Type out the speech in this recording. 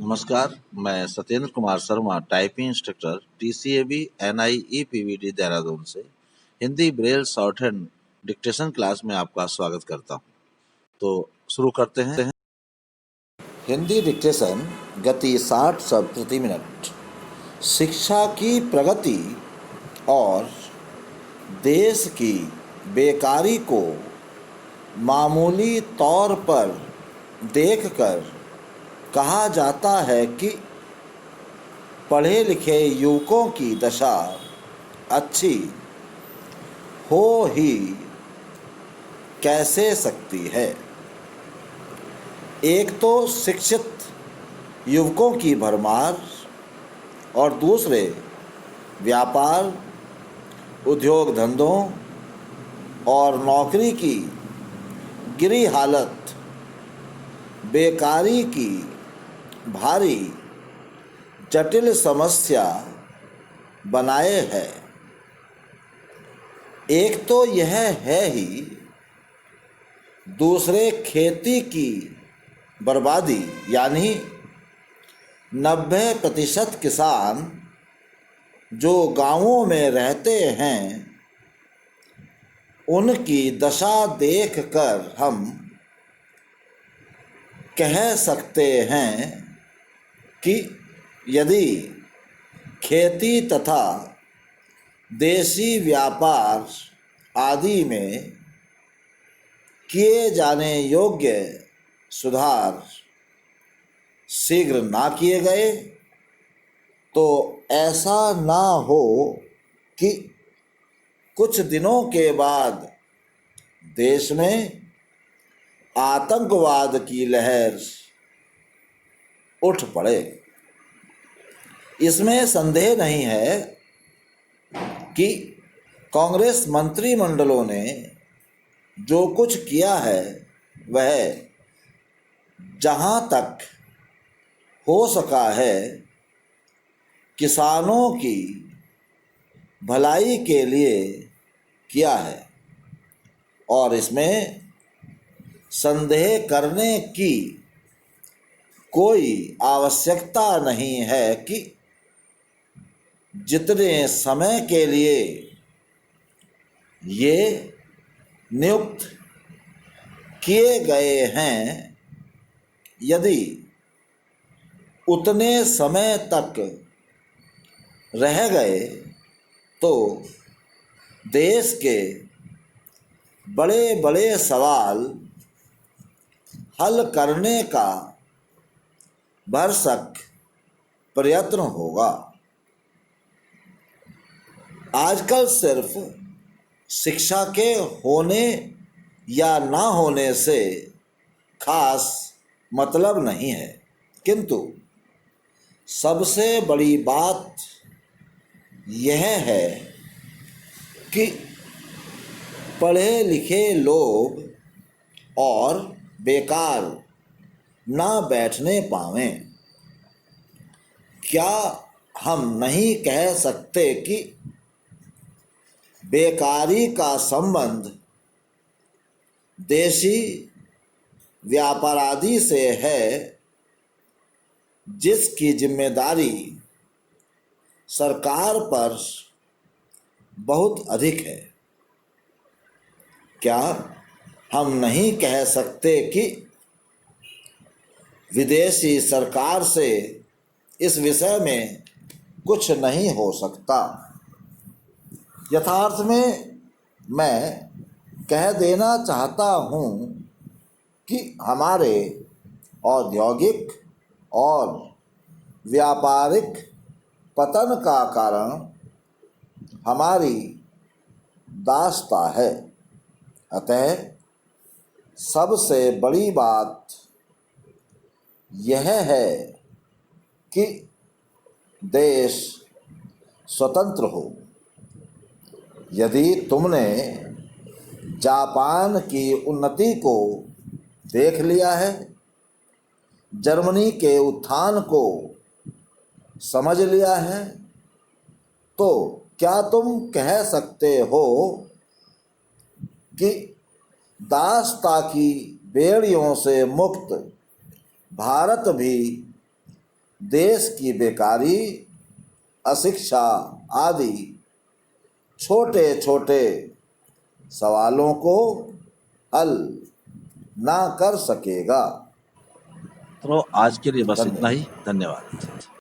नमस्कार, मैं Satyendra Kumar Sharma, typing instructor, TCAB NI EPVD Dehradun से Hindi braille shorthand dictation class में आपका स्वागत करता हूं। तो शुरू करते हैं। हिंदी डिक्टेशन गति 60 शब्द प्रति मिनट। शिक्षा की प्रगति और देश की बेकारी को मामूली तौर पर देखकर कहा जाता है कि पढ़े लिखे युवकों की दशा अच्छी हो ही कैसे सकती है। एक तो शिक्षित युवकों की भरमार और दूसरे व्यापार, उद्योग धंधों और नौकरी की गिरी हालत बेकारी की भारी जटिल समस्या बनाए है। एक तो यह है ही, दूसरे खेती की बर्बादी, यानी 90% किसान जो गांवों में रहते हैं उनकी दशा देखकर हम कह सकते हैं कि यदि खेती तथा देशी व्यापार आदि में किए जाने योग्य सुधार शीघ्र ना किए गए तो ऐसा ना हो कि कुछ दिनों के बाद देश में आतंकवाद की लहर उठ पड़े। इसमें संदेह नहीं है कि कांग्रेस मंत्रिमंडलों ने जो कुछ किया है वह जहां तक हो सका है किसानों की भलाई के लिए किया है और इसमें संदेह करने की कोई आवश्यकता नहीं है कि जितने समय के लिए ये नियुक्त किए गए हैं, यदि उतने समय तक रह गए तो देश के बड़े बड़े सवाल हल करने का भरसक प्रयत्न होगा। आजकल सिर्फ शिक्षा के होने या ना होने से खास मतलब नहीं है, किंतु सबसे बड़ी बात यह है कि पढ़े लिखे लोग और बेकार ना बैठने पावें। क्या हम नहीं कह सकते कि बेकारी का संबंध देशी व्यापारादि से है, जिसकी जिम्मेदारी सरकार पर बहुत अधिक है? क्या हम नहीं कह सकते कि विदेशी सरकार से इस विषय में कुछ नहीं हो सकता? यथार्थ में मैं कह देना चाहता हूँ कि हमारे औद्योगिक और व्यापारिक पतन का कारण हमारी दास्ता है। अतः सबसे बड़ी बात यह है कि देश स्वतंत्र हो। यदि तुमने जापान की उन्नति को देख लिया है, जर्मनी के उत्थान को समझ लिया है, तो क्या तुम कह सकते हो कि दास्ता की बेड़ियों से मुक्त भारत भी देश की बेकारी, अशिक्षा आदि छोटे छोटे सवालों को हल ना कर सकेगा। तो आज के लिए बस इतना ही। धन्यवाद।